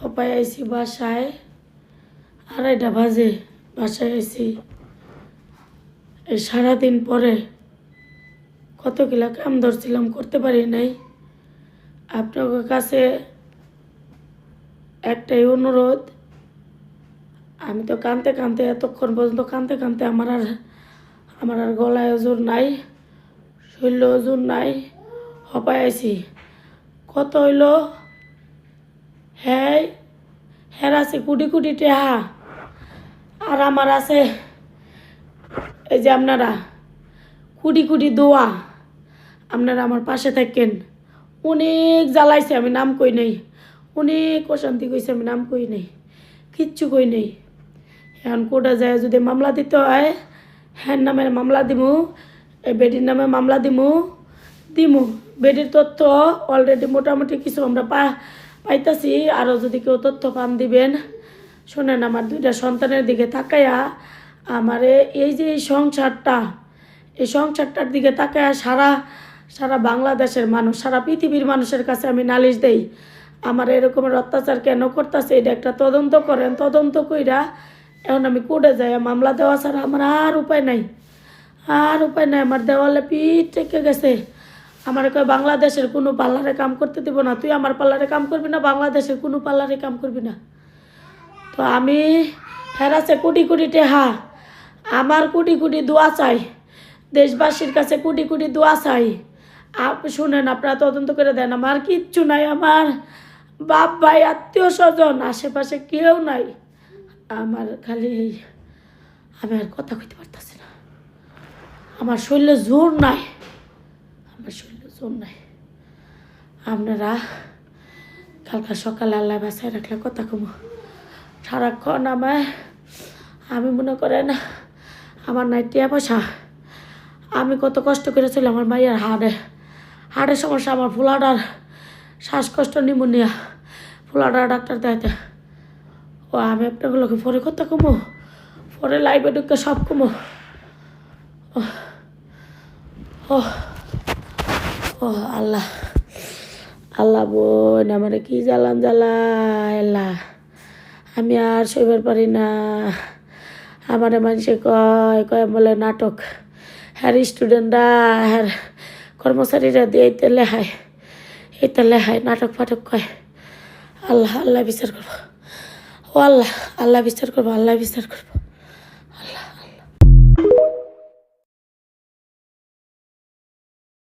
হপায় আইসি বাসায় 2:30 বাজে বাসায় আইসি। এই সারাদিন পরে কতগুলা কাম ধরছিলাম, করতে পারি নাই। আপনাদের কাছে একটাই অনুরোধ, আমি তো কাঁদতে কাঁদতে এতক্ষণ পর্যন্ত কাঁদতে কাঁদতে আমার আর গলায় ওজন নাই, শরীর ওজন নাই, হপায় আইসি। কত হইল? হ্যাঁ আছে কোটি কোটি টাকা, আর আমার আছে এই যে আপনারা কোটি কোটি দোয়া। আপনারা আমার পাশে থাকেন। অনেক জ্বালাইছে, আমি নাম কই নাই। অনেক অশান্তি কইছে, আমি নাম কই নাই, কিচ্ছু কই নাই। এখন কোর্টে যায় যদি মামলা দিতে হয়, হ্যাঁ নামে মামলা দিমু, এই বেডির নামে মামলা দিমু। বেডির তথ্য অলরেডি মোটামুটি কিছু আমরা পাইতাছি। আরও যদি কেউ তথ্য পান দিবেন। শোনেন, আমার 2টা সন্তানের দিকে তাকাইয়া আমারে এই যে এই সংসারটার দিকে তাকাইয়া সারা বাংলাদেশের মানুষ, সারা পৃথিবীর মানুষের কাছে আমি নালিশ দেই, আমার এরকমের অত্যাচার কেন করতেছে এটা একটা তদন্ত করেন। তদন্ত কইরা এখন আমি কোর্টে যাই, মামলা দেওয়া ছাড়া আমার আর উপায় নাই। আমার দেওয়ালে পিঠ টেকে গেছে। আমার কয় বাংলাদেশের কোনো পার্লারে কাম করতে দিব না, তুই আমার পার্লারে কাম করবি না, বাংলাদেশের কোনো পার্লারে কাম করবি না। তো আমি হেরাছে কোটি কোটি টাকা, আমার কোটি কোটি দোয়া চাই, দেশবাসীর কাছে কোটি কোটি দোয়া চাই। শুনেন, আপনারা তদন্ত করে দেন। আমার কিচ্ছু নাই, আমার বাপ ভাই আত্মীয় স্বজন আশেপাশে কেউ নাই। আমার খালি আমি আর কথা কইতে পারতেছি না, আমার শরীরে জোর নাই, আপনারা কালকে সকালে আল্লাহ বাসায় রাখলে কথা কমো। সারাক্ষণ আমি মনে করেন আমার নাই টিয়া পয়সা, আমি কত কষ্ট করেছিলাম আমার মাইয়ার হাড়ের সমস্যা, আমার ফুলাডার শ্বাসকষ্ট, নিউমোনিয়া, ফুলাডার ডাক্তার দেখাতে। ও আমি আপনাগুলোকে পরে কথা কমো, পরে লাইভে ঢুকে সব কমো। ও আল্লাহ বোন, আমার কি জ্বালা, আমি আর সইবার পারি না। আমার মানুষে কয় বলে নাটক, হ্যার স্টুডেন্টরা হ্যার কর্মচারীরা দিয়ে এইতে লেহায় নাটক ফাটক কয়। আল্লাহ বিচার করবো, ও আল্লাহ বিচার করবো,